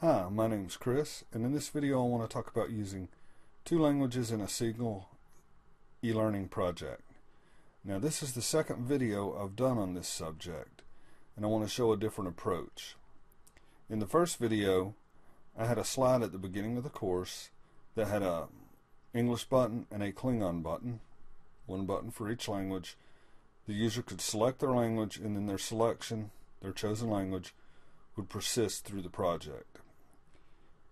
Hi, my name's Chris, and in this video I want to talk about using two languages in a single e-learning project. Now this is the second video I've done on this subject, and I want to show a different approach. In the first video I had a slide at the beginning of the course that had a English button and a Klingon button, one button for each language. The user could select their language, and then their selection, their chosen language, would persist through the project.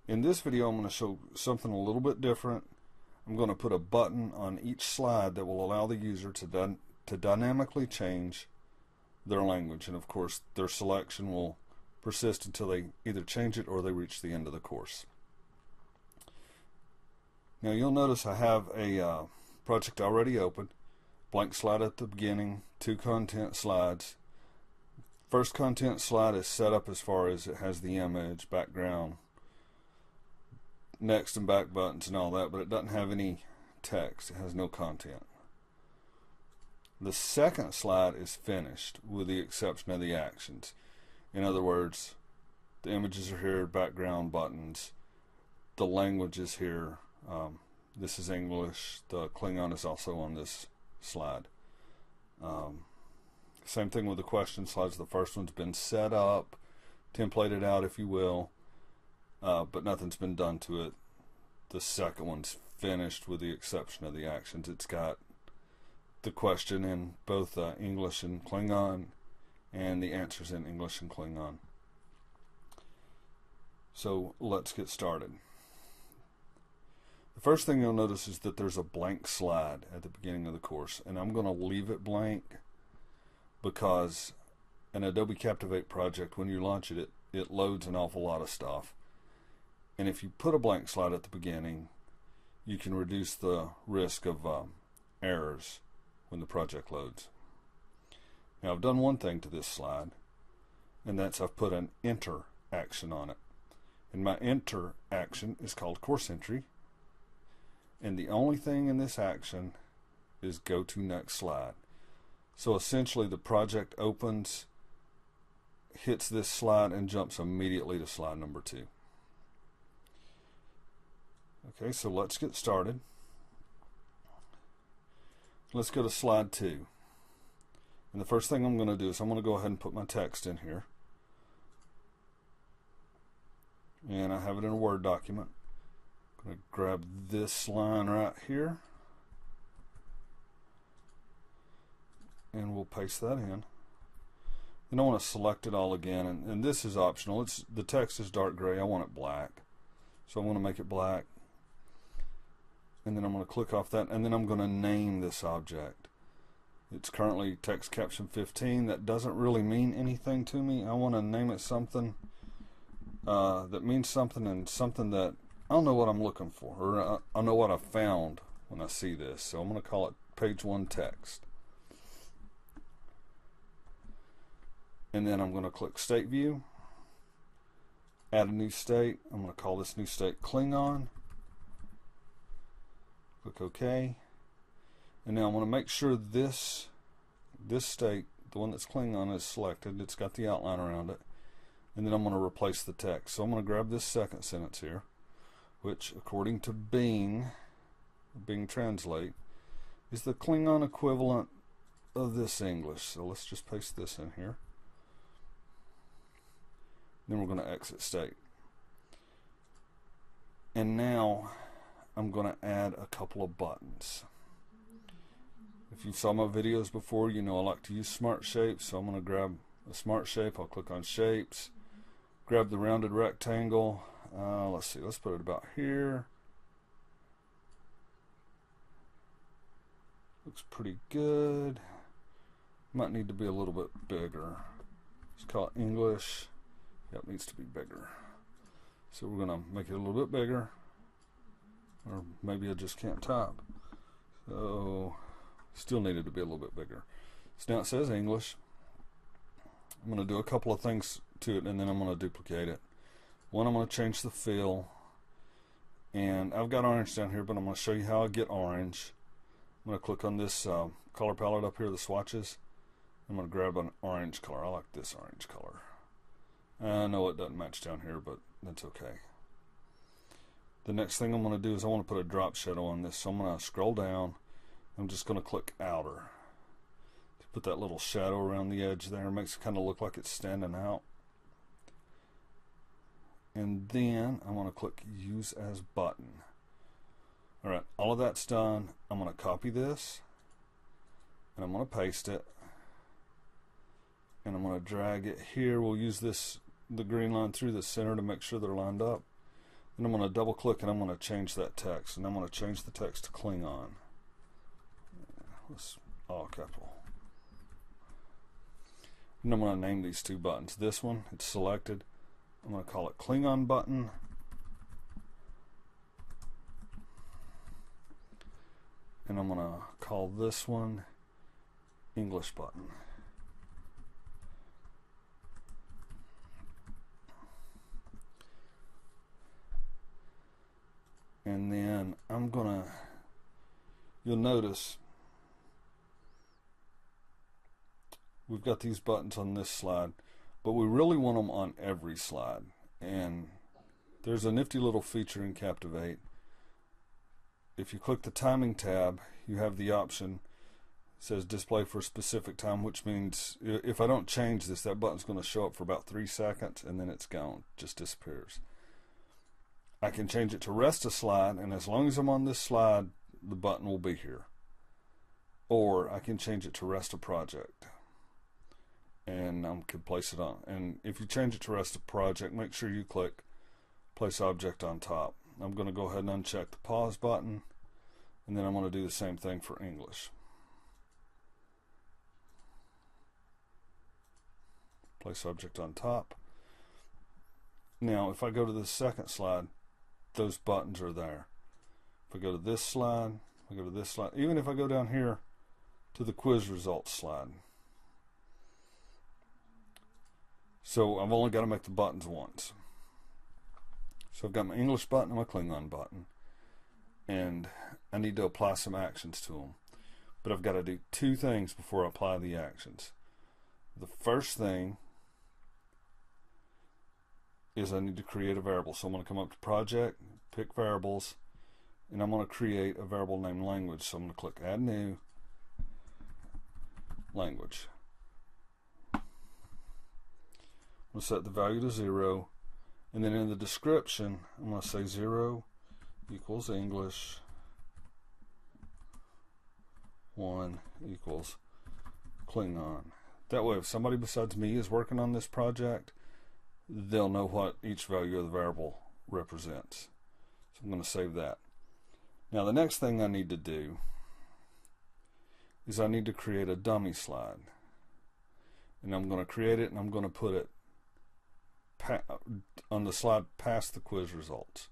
In this video I'm going to show something a little bit different. I'm going to put a button on each slide that will allow the user to dynamically change their language, and of course their selection will persist until they either change it or they reach the end of the course. Now you'll notice I have a project already open, blank slide at the beginning, two content slides. First content slide is set up as far as it has the image, background, next and back buttons and all that, but it doesn't have any text. It has no content. The second slide is finished with the exception of the actions. In other words, the images are here, background, buttons, the language is here. This is English. The Klingon is also on this slide. Same thing with the question slides. The first one's been set up, templated out if you will, but nothing's been done to it. The second one's finished with the exception of the actions. It's got the question in both English and Klingon, and the answers in English and Klingon. So let's get started. The first thing you'll notice is that there's a blank slide at the beginning of the course, and I'm going to leave it blank because an Adobe Captivate project, when you launch it, it loads an awful lot of stuff. And if you put a blank slide at the beginning, you can reduce the risk of errors when the project loads. Now I've done one thing to this slide, and that's I've put an enter action on it. And my enter action is called course entry, and the only thing in this action is go to next slide. So essentially the project opens, hits this slide, and jumps immediately to slide number 2. Okay, so let's get started. Let's go to slide 2. And the first thing I'm going to do is I'm going to go ahead and put my text in here. And I have it in a Word document. I'm going to grab this line right here, and we'll paste that in. Then I want to select it all again, and this is optional. The text is dark gray. I want it black, so I'm going to make it black. And then I'm going to click off that, and then I'm going to name this object. It's currently text caption 15. That doesn't really mean anything to me. I want to name it something that means something, and something that I'll know what I'm looking for, or I'll know what I found when I see this. So I'm going to call it page 1 text. And then I'm going to click state view, add a new state. I'm going to call this new state Klingon. Click OK. And now I'm going to make sure this state, the one that's Klingon, is selected. It's got the outline around it. And then I'm going to replace the text. So I'm going to grab this second sentence here, which according to Bing Translate, is the Klingon equivalent of this English. So let's just paste this in here. Then we're going to exit state. And now I'm going to add a couple of buttons. If you saw my videos before, you know I like to use smart shapes, so I'm going to grab a smart shape. I'll click on shapes, grab the rounded rectangle. Let's see, let's put it about here. Looks pretty good. Might need to be a little bit bigger. Let's call it English. Yep, needs to be bigger. So we're going to make it a little bit bigger. Or maybe I just can't type. So still needed to be a little bit bigger. So now it says English. I'm going to do a couple of things to it, and then I'm going to duplicate it. One, I'm going to change the fill, and I've got orange down here, but I'm going to show you how I get orange. I'm going to click on this color palette up here, the swatches. I'm going to grab an orange color. I like this orange color. I know it doesn't match down here, but that's okay. The next thing I'm going to do is I want to put a drop shadow on this, so I'm going to scroll down. I'm just going to click outer to put that little shadow around the edge there. It makes it kind of look like it's standing out. And then I'm going to click use as button. Alright, all of that's done. I'm going to copy this and I'm going to paste it, and I'm going to drag it here. We'll use the green line through the center to make sure they're lined up. And I'm going to double click and I'm going to change that text, and I'm going to change the text to Klingon. Let's all capital. And I'm going to name these two buttons. This one, it's selected. I'm going to call it Klingon button. And I'm going to call this one English button. And then I'm going to, you'll notice we've got these buttons on this slide, but we really want them on every slide. And there's a nifty little feature in Captivate. If you click the timing tab, you have the option, it says display for a specific time, which means if I don't change this, that button's going to show up for about 3 seconds and then it's gone, just disappears. I can change it to rest a slide, and as long as I'm on this slide, the button will be here. Or I can change it to rest a project, and I can place it on. And if you change it to rest a project, make sure you click place object on top. I'm going to go ahead and uncheck the pause button, and then I'm going to do the same thing for English. Place object on top. Now if I go to the second slide, those buttons are there. If I go to this slide, I go to this slide, even if I go down here to the quiz results slide. So I've only got to make the buttons once. So I've got my English button and my Klingon button, and I need to apply some actions to them. But I've got to do 2 things before I apply the actions. The first thing is I need to create a variable. So I'm going to come up to project, pick variables, and I'm going to create a variable named language. So I'm going to click add new language. I'm going to set the value to 0, and then in the description I'm going to say 0 equals English, 1 equals Klingon. That way if somebody besides me is working on this project, they'll know what each value of the variable represents. So I'm going to save that. Now the next thing I need to do is I need to create a dummy slide. And I'm going to create it, and I'm going to put it on the slide past the quiz results.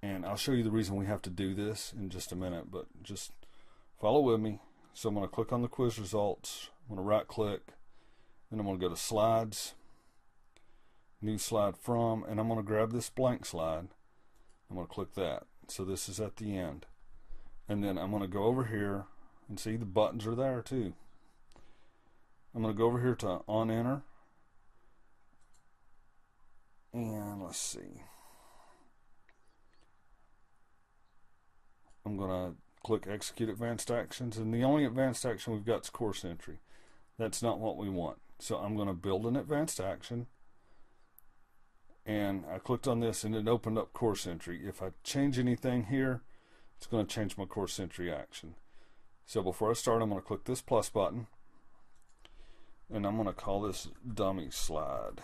And I'll show you the reason we have to do this in just a minute, but just follow with me. So I'm going to click on the quiz results, I'm going to right click, then I'm going to go to slides, new slide from, and I'm going to grab this blank slide. I'm going to click that. So this is at the end. And then I'm going to go over here and see the buttons are there too. I'm going to go over here to on enter. And let's see. I'm going to click execute advanced actions, and the only advanced action we've got is course entry. That's not what we want. So I'm going to build an advanced action, and I clicked on this and it opened up course entry. If I change anything here, it's going to change my course entry action. So before I start, I'm going to click this plus button, and I'm going to call this dummy slide.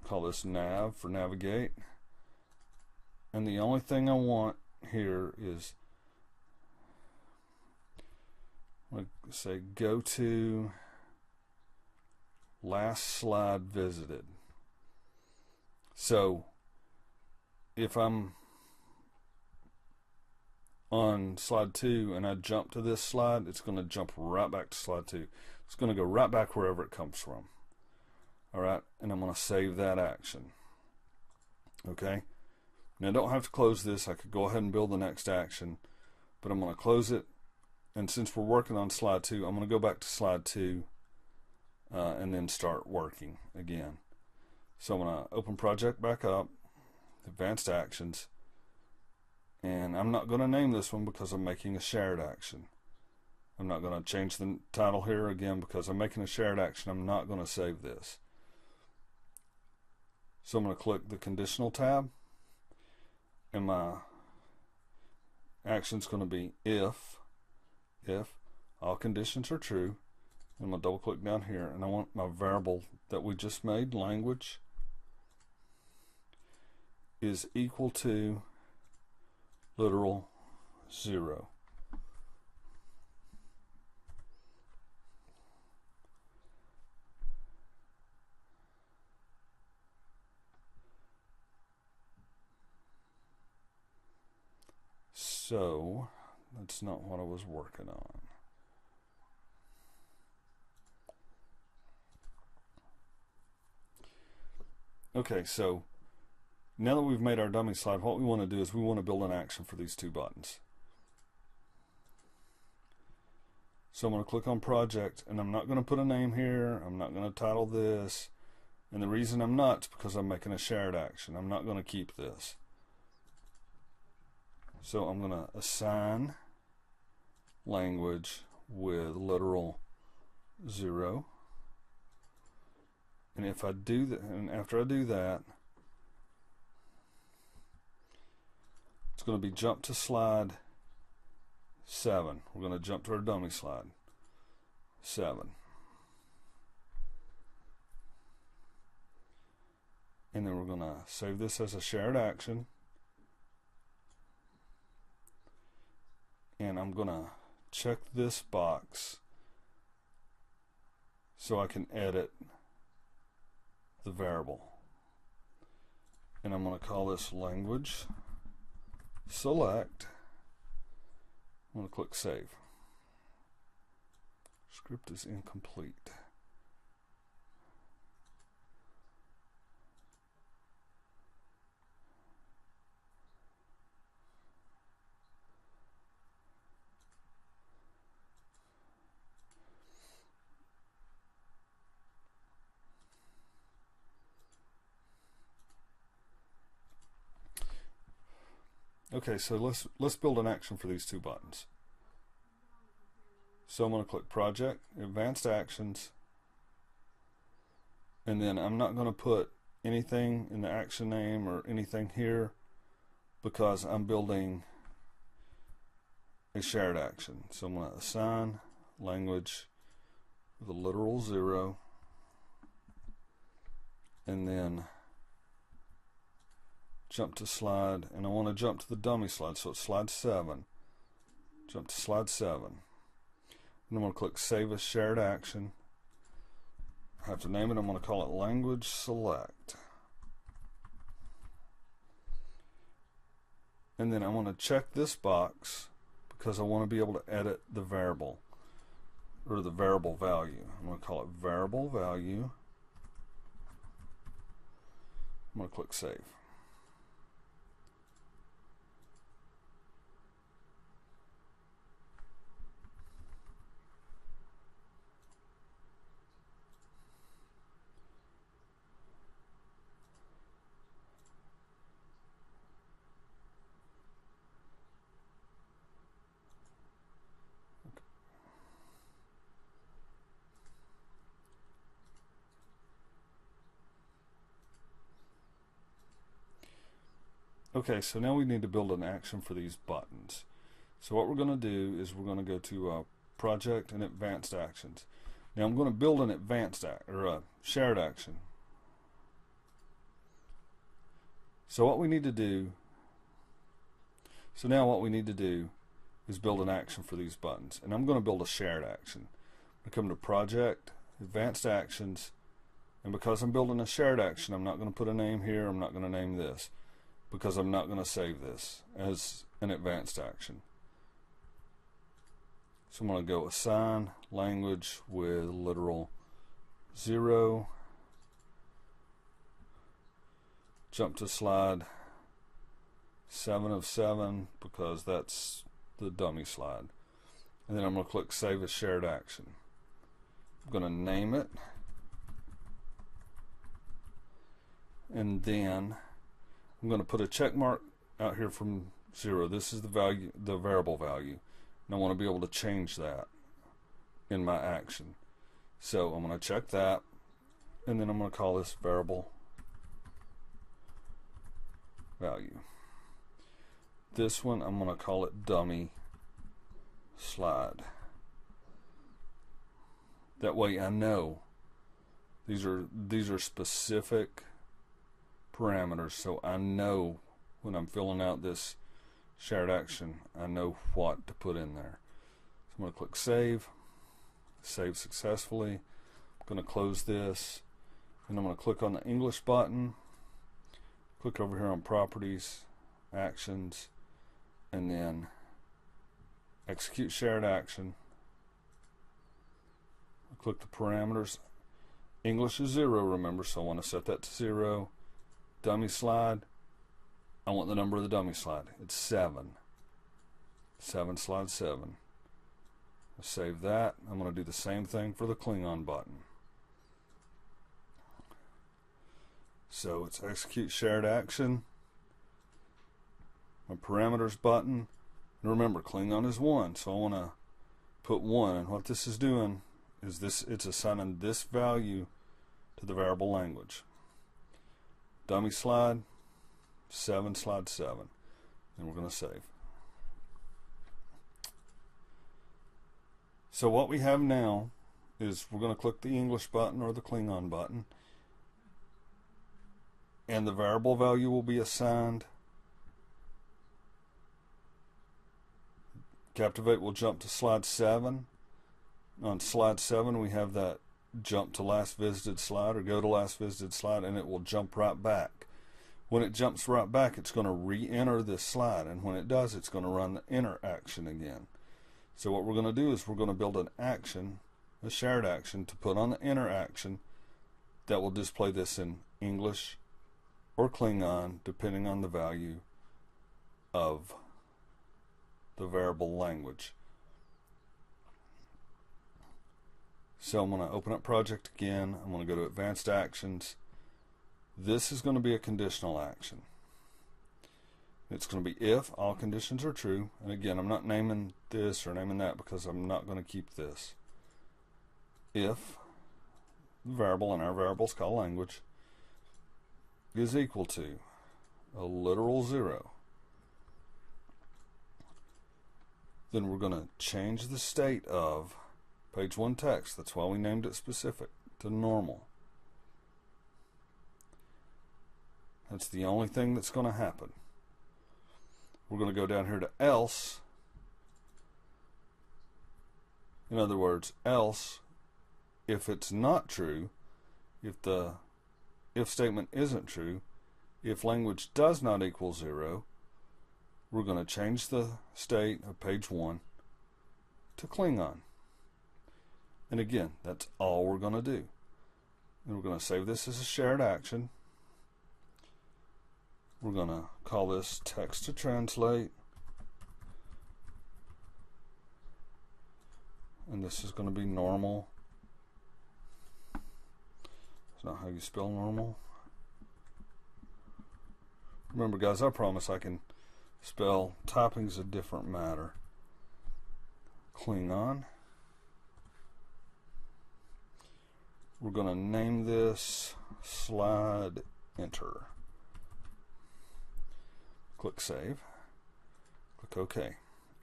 Call this nav for navigate. And the only thing I want here is, I'm going to say go to last slide visited. So if I'm on slide 2 and I jump to this slide, it's going to jump right back to slide 2. It's going to go right back wherever it comes from. Alright, and I'm going to save that action. Okay, now I don't have to close this. I could go ahead and build the next action, but I'm going to close it, And since we're working on slide 2, I'm going to go back to slide 2 and then start working again. So I'm going to open project back up, advanced actions, and I'm not going to name this one because I'm making a shared action. I'm not going to change the title here again because I'm making a shared action. I'm not going to save this. So I'm going to click the conditional tab, and my action is going to be if all conditions are true. I'm going to double click down here, and I want my variable that we just made, language, is equal to literal 0. So that's not what I was working on. Okay, so now that we've made our dummy slide, what we want to do is we want to build an action for these 2 buttons. So I'm going to click on project, and I'm not going to put a name here. I'm not going to title this. And the reason I'm not is because I'm making a shared action. I'm not going to keep this. So I'm going to assign language with literal 0. And if I do that, and after I do that, it's going to be jump to slide 7. We're going to jump to our dummy slide 7. And then we're going to save this as a shared action. And I'm going to check this box so I can edit the variable. And I'm going to call this language select. I'm going to click save. Script is incomplete. Okay, so let's build an action for these 2 buttons. So I'm going to click project, advanced actions, and then I'm not going to put anything in the action name or anything here because I'm building a shared action. So I'm going to assign language with a literal 0, and then jump to slide, and I want to jump to the dummy slide, so it's slide 7. Jump to slide 7. And I'm going to click save as shared action. I have to name it. I'm going to call it language select. And then I want to check this box because I want to be able to edit the variable, or the variable value. I'm going to call it variable value. I'm going to click save. Okay, so now we need to build an action for these buttons. So what we're going to do is we're going to go to project and advanced actions. Now I'm going to build an advanced or a shared action. So what we need to do, now what we need to do is build an action for these buttons, and I'm going to build a shared action. I come to project, advanced actions, and because I'm building a shared action, I'm not going to put a name here. I'm not going to name this, because I'm not going to save this as an advanced action. So I'm going to go assign language with literal 0, jump to slide 7 of 7 because that's the dummy slide. and then I'm going to click Save as Shared Action. I'm going to name it, and then I'm going to put a check mark out here from 0. This is the value, the variable value, and I want to be able to change that in my action. So I'm going to check that, and then I'm going to call this variable value. This one I'm going to call it dummy slide. That way I know these are specific parameters, so I know when I'm filling out this shared action, I know what to put in there. So I'm going to click Save. Save successfully. I'm going to close this, and I'm going to click on the English button, click over here on Properties, Actions, and then Execute Shared Action. Click the parameters. English is 0, remember, so I want to set that to 0. Dummy slide, I want the number of the dummy slide. It's 7. 7 slide 7. I'll save that. I'm going to do the same thing for the Klingon button. So it's Execute Shared Action, my parameters button, and remember Klingon is 1, so I want to put 1, and what this is doing is it's assigning this value to the variable language. Dummy slide, 7 slide 7, and we're going to save. So what we have now is we're going to click the English button or the Klingon button, and the variable value will be assigned. Captivate will jump to slide 7. On slide 7 we have that jump to last visited slide or go to last visited slide, and it will jump right back. When it jumps right back, it's going to re-enter this slide, and when it does, it's going to run the enter action again. So what we're going to do is we're going to build an action, a shared action, to put on the enter action that will display this in English or Klingon, depending on the value of the variable language. So I'm going to open up project again. I'm going to go to Advanced Actions. This is going to be a conditional action. It's going to be if all conditions are true. And again, I'm not naming this or naming that because I'm not going to keep this. If the variable, and our variable is called language, is equal to a literal 0, then we're going to change the state of page 1 text. That's why we named it specific to normal. That's the only thing that's going to happen. We're going to go down here to else. In other words, else, if it's not true, if the if statement isn't true, if language does not equal 0, we're going to change the state of page 1 to Klingon. And again, that's all we're going to do. And we're going to save this as a shared action. We're going to call this text to translate. And this is going to be normal. It's not how you spell normal. Remember, guys, I promise I can spell. Typing's a different matter. Klingon. We're going to name this slide enter. Click Save. Click OK.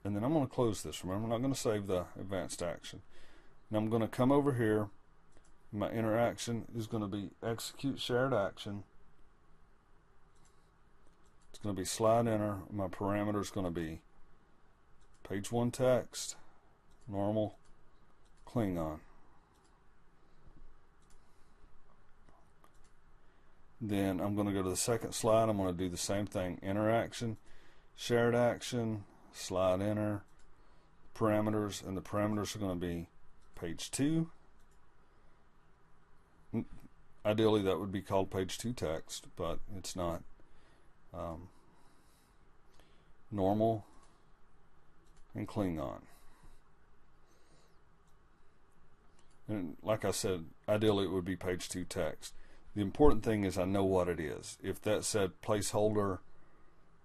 And then I'm going to close this. Remember, I'm not going to save the advanced action. Now I'm going to come over here. My interaction is going to be Execute Shared Action. It's going to be slide enter. My parameter is going to be page 1 text, normal, Klingon. Then I'm going to go to the second slide. I'm going to do the same thing. Interaction, shared action, slide enter, parameters, and the parameters are going to be page 2. Ideally that would be called page 2 text, but it's not. Normal and Klingon. And like I said, ideally it would be page 2 text. The important thing is I know what it is. If that said placeholder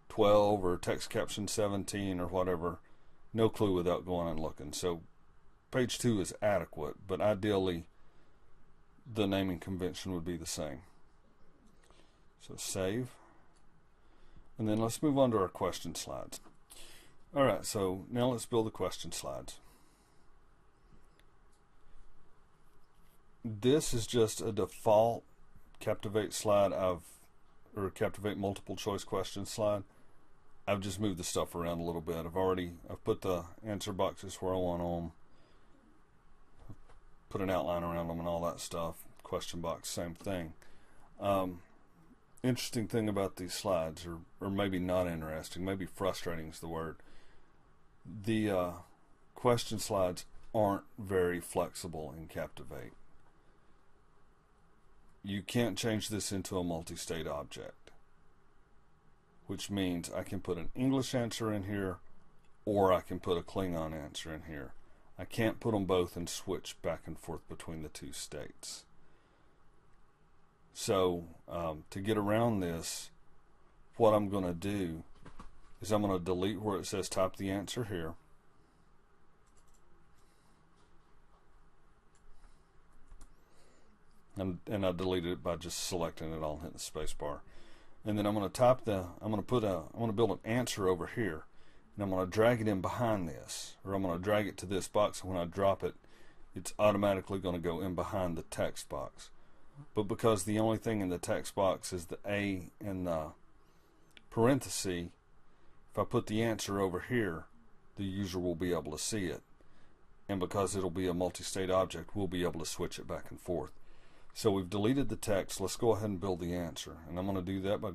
12 or text caption 17 or whatever, no clue without going and looking. So page 2 is adequate, but ideally the naming convention would be the same. So save. And then let's move on to our question slides. Alright, so now let's build the question slides. This is just a default Captivate slide or Captivate multiple choice question slide. I've just moved the stuff around a little bit. I've put the answer boxes where I want them, put an outline around them and all that stuff. Question box, same thing. Interesting thing about these slides, or maybe not interesting, maybe frustrating is the word. The question slides aren't very flexible in Captivate. You can't change this into a multi-state object, which means I can put an English answer in here or I can put a Klingon answer in here. I can't put them both and switch back and forth between the two states. So to get around this, what I'm going to do is I'm going to delete where it says type the answer here. And I deleted it by just selecting it all and hitting the space bar. And then I'm going to build an answer over here, and I'm going to drag it in behind this, or I'm going to drag it to this box, and when I drop it, it's automatically going to go in behind the text box. But because the only thing in the text box is the A and the parenthesis, if I put the answer over here, the user will be able to see it. And because it'll be a multi-state object, we'll be able to switch it back and forth. So we've deleted the text. Let's go ahead and build the answer. And I'm going to do that by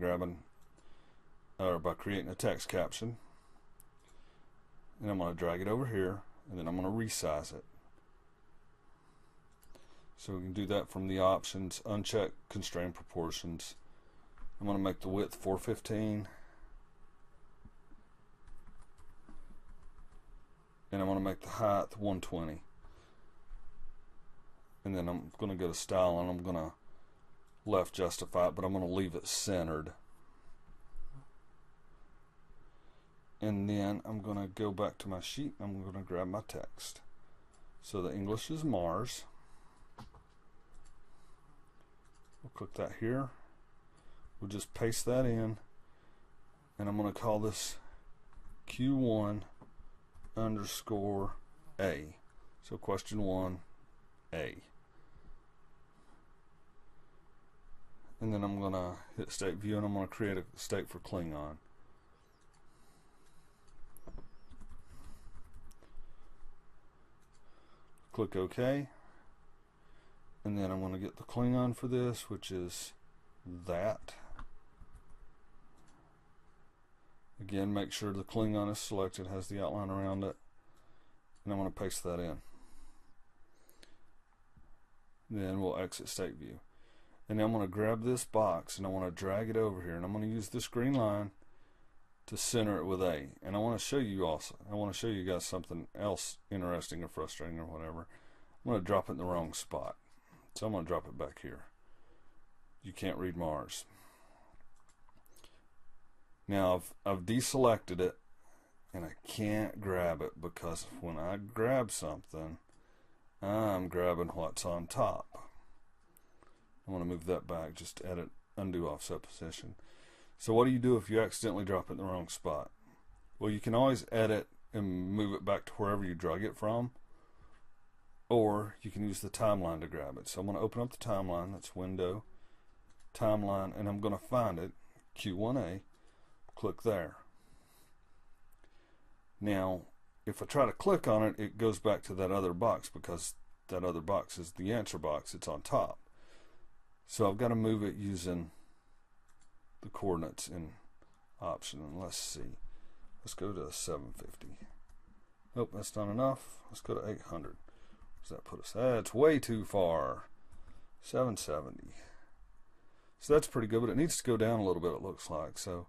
by creating a text caption. And I'm going to drag it over here, and then I'm going to resize it. So we can do that from the options, uncheck constrain proportions. I'm going to make the width 415. And I'm going to make the height 120. And then I'm going to go to style, and I'm going to left justify it, but I'm going to leave it centered. And then I'm going to go back to my sheet, and I'm going to grab my text. So the English is Mars. We'll click that here. We'll just paste that in, and I'm going to call this Q1 underscore A. So question 1 A. And then I'm going to hit state view, and I'm going to create a state for Klingon. Click OK. And then I'm going to get the Klingon for this, which is that. Again, make sure the Klingon is selected, has the outline around it. And I'm going to paste that in. Then we'll exit state view. And then I'm going to grab this box and I want to drag it over here, and I'm going to use this green line to center it with A. And I want to show you guys something else interesting or frustrating or whatever. I'm going to drop it in the wrong spot. So I'm going to drop it back here. You can't read Mars. Now I've deselected it, and I can't grab it because when I grab something, I'm grabbing what's on top. I want to move that back, just edit, undo offset position. So what do you do if you accidentally drop it in the wrong spot? Well, you can always edit and move it back to wherever you drag it from, or you can use the timeline to grab it. So I'm going to open up the timeline, that's window, timeline, and I'm going to find it, Q1A, click there. Now, if I try to click on it, it goes back to that other box because that other box is the answer box, it's on top. So I've got to move it using the coordinates in option. And let's see. Let's go to 750. Nope, that's not enough. Let's go to 800. Does that put us? That's way too far. 770. So that's pretty good, but it needs to go down a little bit, it looks like. So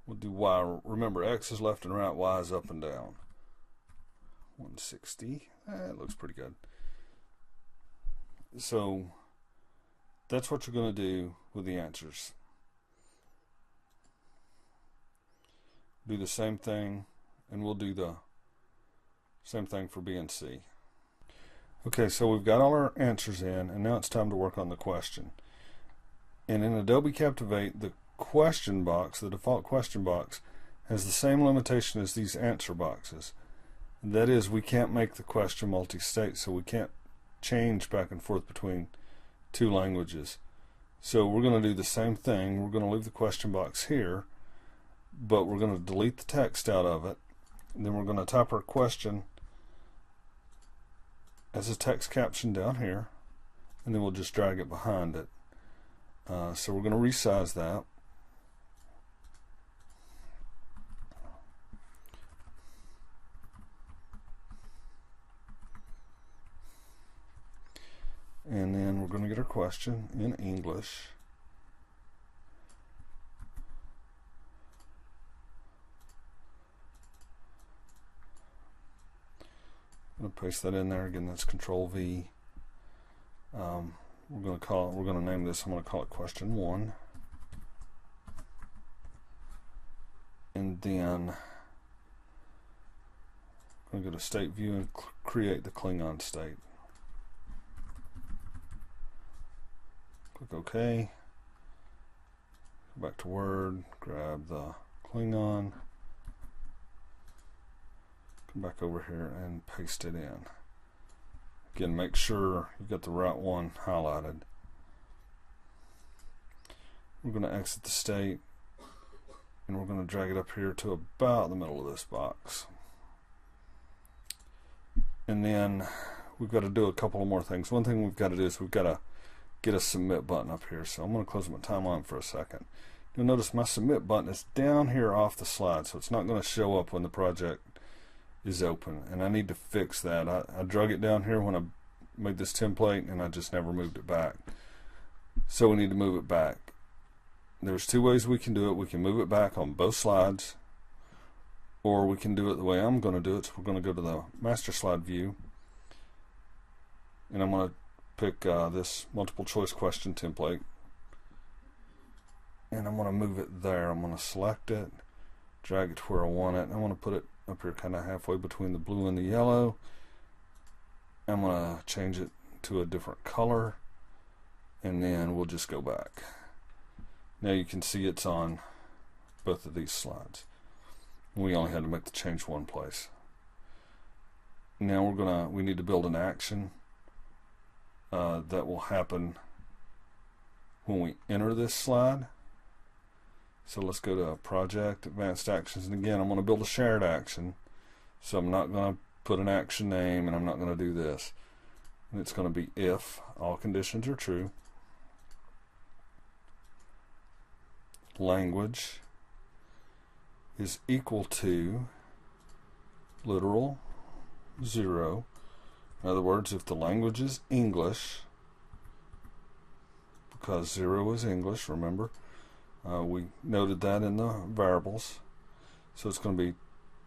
we'll do Y. Remember, X is left and right, Y is up and down. 160. It looks pretty good. So that's what you're going to do with the answers. Do the same thing, and we'll do the same thing for B and C. Okay, so we've got all our answers in, and now it's time to work on the question. And in Adobe Captivate, the question box, the default question box, has the same limitation as these answer boxes. That is, we can't make the question multi-state, so we can't change back and forth between two languages. So we're going to do the same thing. We're going to leave the question box here, but we're going to delete the text out of it. And then we're going to type our question as a text caption down here, and then we'll just drag it behind it. So we're going to resize that. And then we're going to get our question in English. I'm going to paste that in there again. That's Control V. We're going to name this. I'm going to call it question 1. And then I'm going to go to State View and create the Klingon state. Click OK. Go back to Word. Grab the Klingon. Come back over here and paste it in. Again, make sure you got the right one highlighted. We're going to exit the state, and we're going to drag it up here to about the middle of this box. And then we've got to do a couple of more things. One thing we've got to do is we've got to get a submit button up here. So I'm going to close my timeline for a second. You'll notice my submit button is down here off the slide, so it's not going to show up when the project is open, and I need to fix that. I drug it down here when I made this template, and I just never moved it back. So we need to move it back. There's two ways we can do it. We can move it back on both slides, or we can do it the way I'm going to do it. So we're going to go to the master slide view, and I'm going to pick this multiple choice question template, and I'm going to move it there. I'm going to select it, drag it to where I want it, and I want to put it up here kind of halfway between the blue and the yellow. I'm going to change it to a different color, and then we'll just go back. Now you can see it's on both of these slides. We only had to make the change one place. Now we need to build an action that will happen when we enter this slide. So let's go to Project, Advanced Actions, and again I'm going to build a shared action. So I'm not going to put an action name, and I'm not going to do this. And it's going to be if all conditions are true, language is equal to literal 0. In other words, if the language is English, because 0 is English, remember, we noted that in the variables. So it's going to be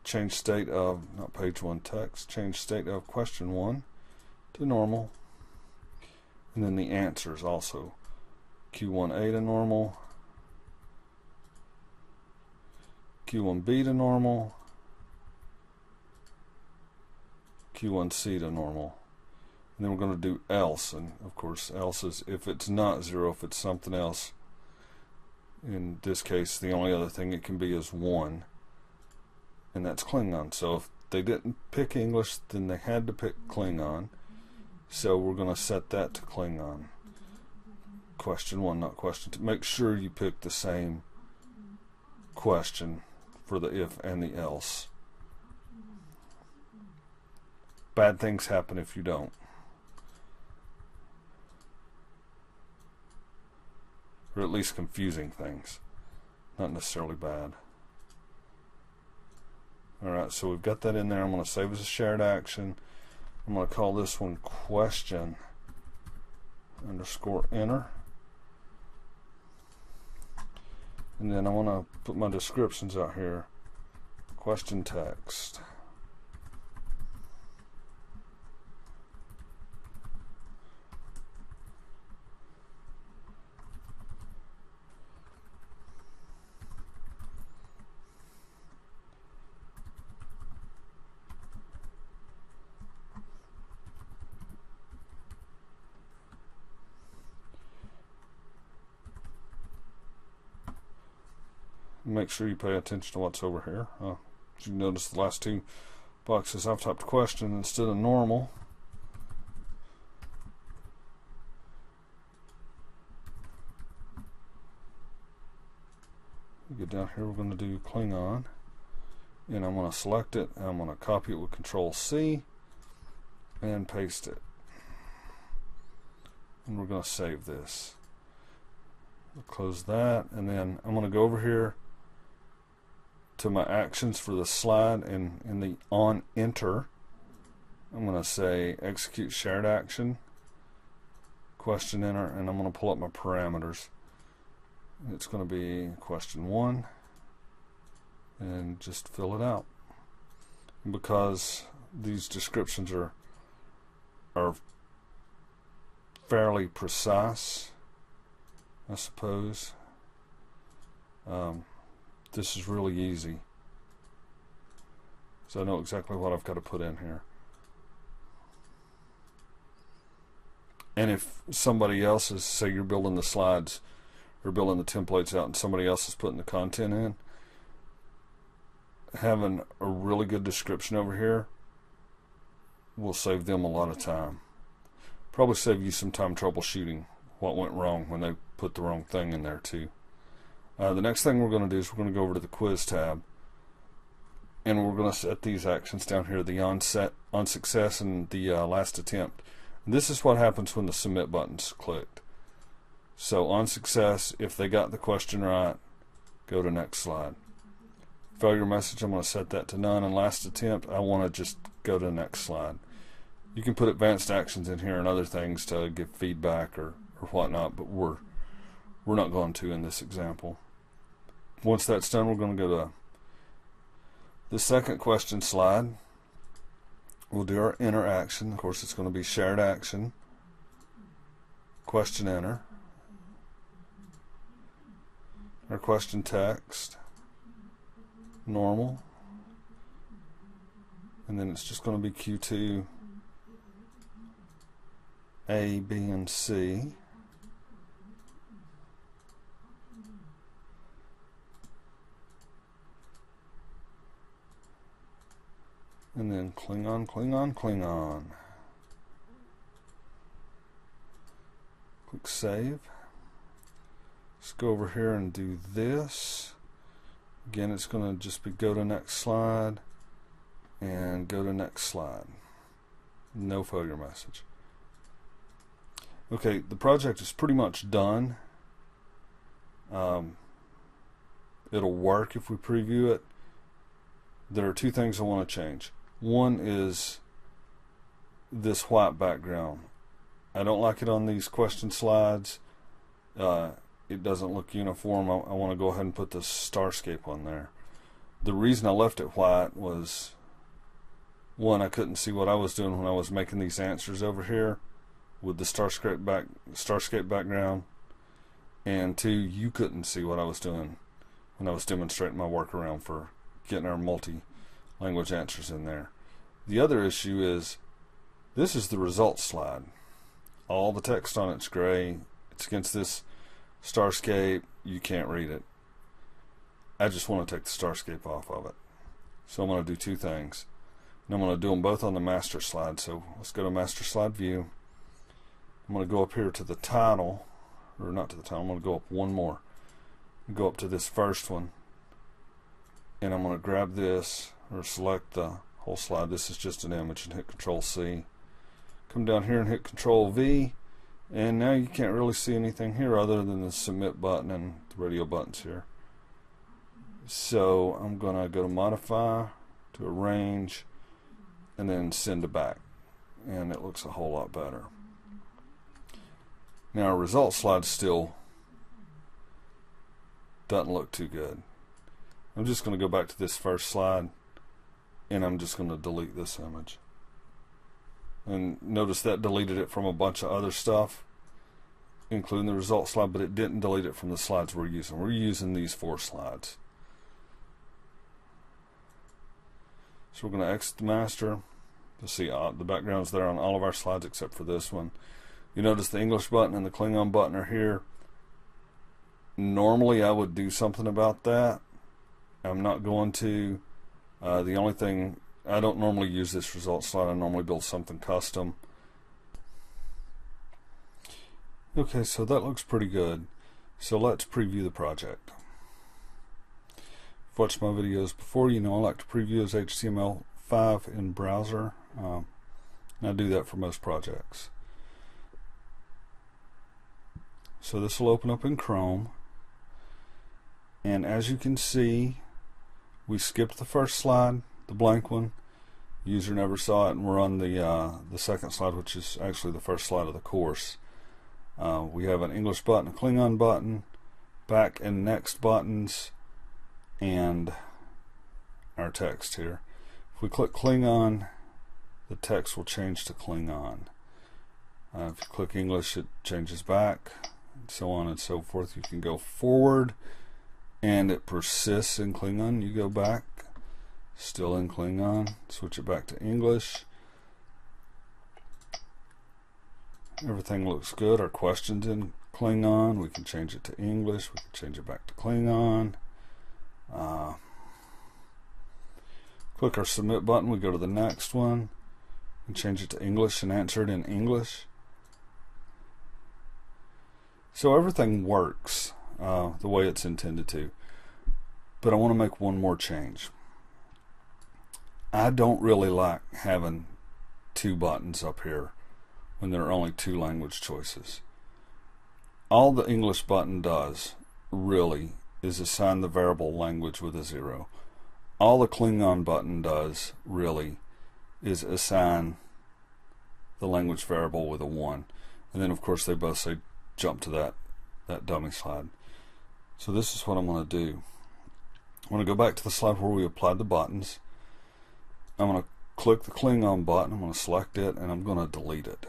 change state of, not page 1 text, change state of question 1 to normal. And then the answers also. Q1A to normal, Q1B to normal, Q1C to normal. And then we're going to do else, and of course else is if it's not 0, if it's something else. In this case, the only other thing it can be is 1, and that's Klingon. So if they didn't pick English, then they had to pick Klingon. So we're going to set that to Klingon. Question 1, not question 2. Make sure you pick the same question for the if and the else. Bad things happen if you don't. Or at least confusing things, not necessarily bad. Alright, so we've got that in there. I'm going to save as a shared action. I'm going to call this one question underscore enter. And then I want to put my descriptions out here. Question text. Make sure you pay attention to what's over here. You notice the last two boxes I've typed question instead of normal. Get down here, we're going to do Klingon, and I'm going to select it, and I'm going to copy it with Control C and paste it, and we're going to save this. We'll close that, and then I'm going to go over here to my actions for the slide, and in the on enter I'm going to say execute shared action, question enter, and I'm going to pull up my parameters. It's going to be question 1, and just fill it out. And because these descriptions are fairly precise, I suppose, this is really easy, so I know exactly what I've got to put in here. And if somebody else is, say you're building the slides or building the templates out and somebody else is putting the content in, having a really good description over here will save them a lot of time. Probably save you some time troubleshooting what went wrong when they put the wrong thing in there too. The next thing we're going to do is we're going to go over to the quiz tab, and we're going to set these actions down here, the on success and the last attempt. And this is what happens when the submit button's clicked. So on success, if they got the question right, go to next slide. Failure message, I'm going to set that to none, and last attempt, I want to just go to the next slide. You can put advanced actions in here and other things to give feedback or whatnot, but we're not going to in this example. Once that's done, we're going to go to the second question slide. We'll do our enter action. Of course, it's going to be shared action, question enter, our question text, normal, and then it's just going to be Q2, A, B, and C. And then Klingon, Klingon, Klingon. Click save. Let's go over here and do this. Again, it's going to just be go to next slide and go to next slide. No failure message. Okay, the project is pretty much done. It'll work if we preview it. There are two things I want to change. One is this white background. I don't like it on these question slides. It doesn't look uniform. I want to go ahead and put the Starscape on there. The reason I left it white was, one, I couldn't see what I was doing when I was making these answers over here with the Starscape background, and two, you couldn't see what I was doing when I was demonstrating my workaround for getting our multi-language answers in there. The other issue is this is the results slide. All the text on it's gray. It's against this Starscape. You can't read it. I just want to take the Starscape off of it. So I'm going to do two things. And I'm going to do them both on the master slide. So let's go to master slide view. I'm going to go up here to the title, or not to the title, I'm going to go up one more. Go up to this first one, and I'm going to grab this or select the whole slide. This is just an image, and hit Control C. Come down here and hit Control V, and now you can't really see anything here other than the submit button and the radio buttons here. So I'm going to go to modify, to arrange, and then send to back, and it looks a whole lot better. Now our results slide still doesn't look too good. I'm just going to go back to this first slide, and I'm just going to delete this image. And notice that deleted it from a bunch of other stuff, including the results slide, but it didn't delete it from the slides we're using. We're using these 4 slides. So we're going to exit the master. You'll see the background's there on all of our slides except for this one. You notice the English button and the Klingon button are here. Normally I would do something about that, I'm not going to. The only thing, I don't normally use this result slide. I normally build something custom. Okay, so that looks pretty good. So let's preview the project. If you've watched my videos before, you know I like to preview as HTML5 in browser. And I do that for most projects. So this will open up in Chrome. And as you can see, we skipped the first slide, the blank one. User never saw it, and we're on the second slide, which is actually the first slide of the course. We have an English button, a Klingon button, back and next buttons, and our text here. If we click Klingon, the text will change to Klingon. If you click English, it changes back, and so on and so forth. You can go forward, and it persists in Klingon. You go back, still in Klingon, switch it back to English. Everything looks good. Our question's in Klingon. We can change it to English. We can change it back to Klingon. Click our submit button. We go to the next one and change it to English and answer it in English. So everything works the way it's intended to. But I want to make one more change. I don't really like having two buttons up here when there are only two language choices. All the English button does really is assign the variable language with a 0. All the Klingon button does really is assign the language variable with a 1. And then of course they both say jump to that dummy slide. So this is what I'm going to do. I'm going to go back to the slide where we applied the buttons. I'm going to click the Klingon button. I'm going to select it, and I'm going to delete it.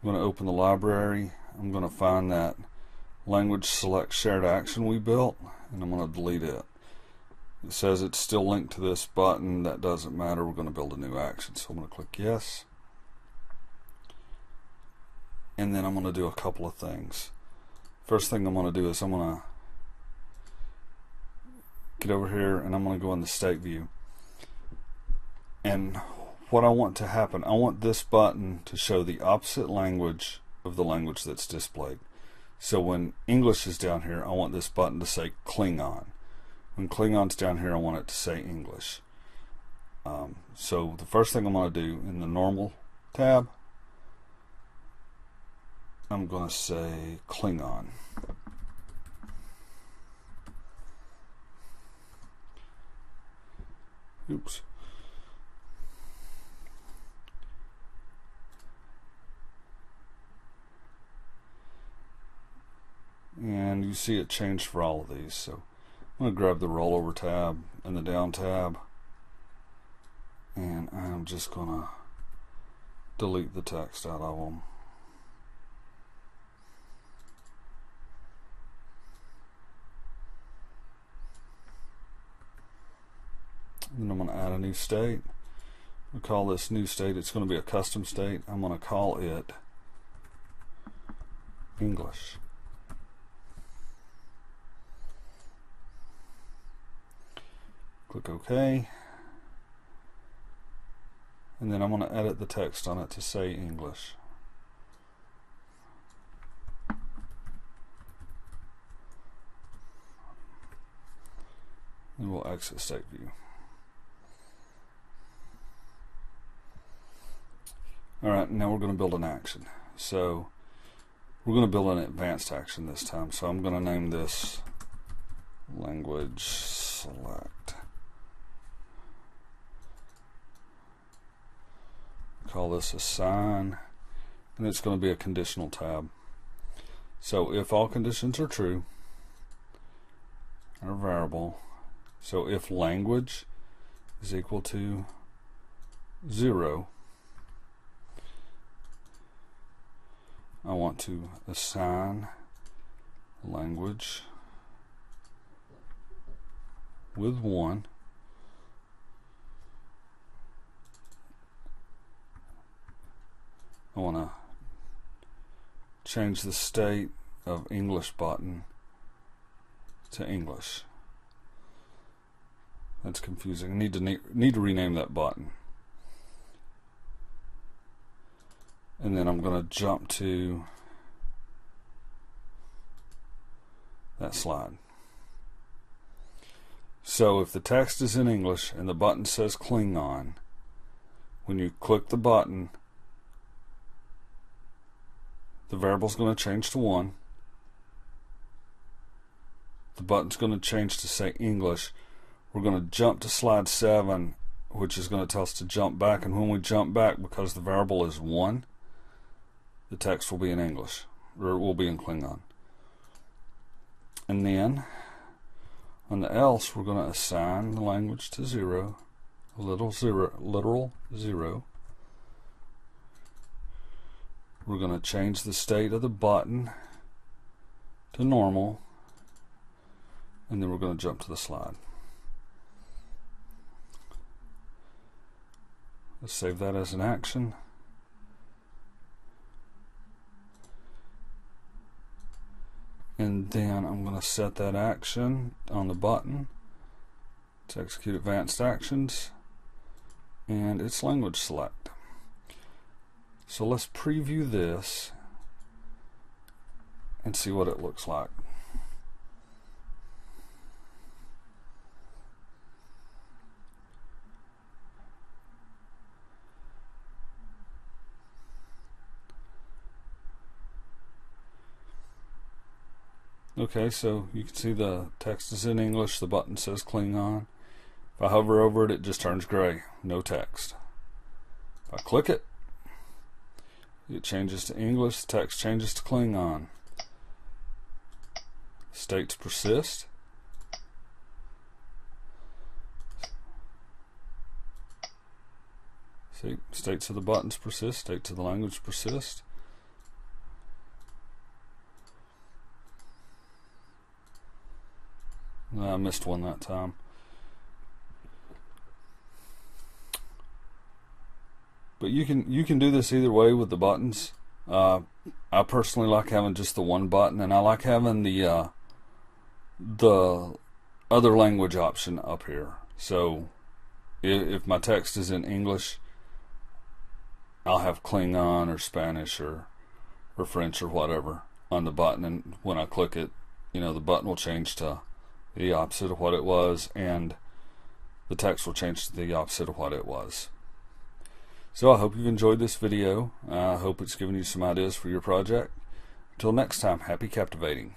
I'm going to open the library. I'm going to find that language select shared action we built, and I'm going to delete it. It says it's still linked to this button. That doesn't matter. We're going to build a new action. So I'm going to click yes. And then I'm going to do a couple of things. First thing I'm going to do is I'm going to get over here and I'm going to go in the state view. And what I want to happen, I want this button to show the opposite language of the language that's displayed. So when English is down here, I want this button to say Klingon. When Klingon's down here, I want it to say English. So the first thing I'm going to do in the normal tab, I'm going to say Klingon. Oops. And you see it changed for all of these. So I'm going to grab the rollover tab and the down tab, and I'm just going to delete the text out of them. Then I'm going to add a new state. We'll call this new state, it's going to be a custom state. I'm going to call it English. Click OK. And then I'm going to edit the text on it to say English. And we'll exit state view. Alright, now we're going to build an action. So we're going to build an advanced action this time. So I'm going to name this language select. Call this assign, and it's going to be a conditional tab. So if all conditions are true, our variable, so if language is equal to 0, I want to assign language with 1. I want to change the state of English button to English. That's confusing. I need to rename that button. And then I'm going to jump to that slide. So if the text is in English and the button says Klingon, when you click the button, the variable is going to change to 1. The button's going to change to say English. We're going to jump to slide 7, which is going to tell us to jump back, and when we jump back, because the variable is 1, the text will be in English, or it will be in Klingon. And then on the else, we're going to assign the language to 0, a literal 0. We're going to change the state of the button to normal, and then we're going to jump to the slide. Let's save that as an action. And then I'm going to set that action on the button to execute advanced actions, and it's language select. So let's preview this and see what it looks like. Okay, so you can see the text is in English, the button says Klingon. If I hover over it, it just turns gray, no text. If I click it, it changes to English, the text changes to Klingon. States persist. See, states of the buttons persist, states of the language persist. I missed one that time. But you can do this either way with the buttons. I personally like having just the one button, and I like having the other language option up here. So if my text is in English, I'll have Klingon or Spanish or French or whatever on the button, and when I click it, the button will change to the opposite of what it was, and the text will change to the opposite of what it was. So I hope you've enjoyed this video. I hope it's given you some ideas for your project. Until next time, happy captivating.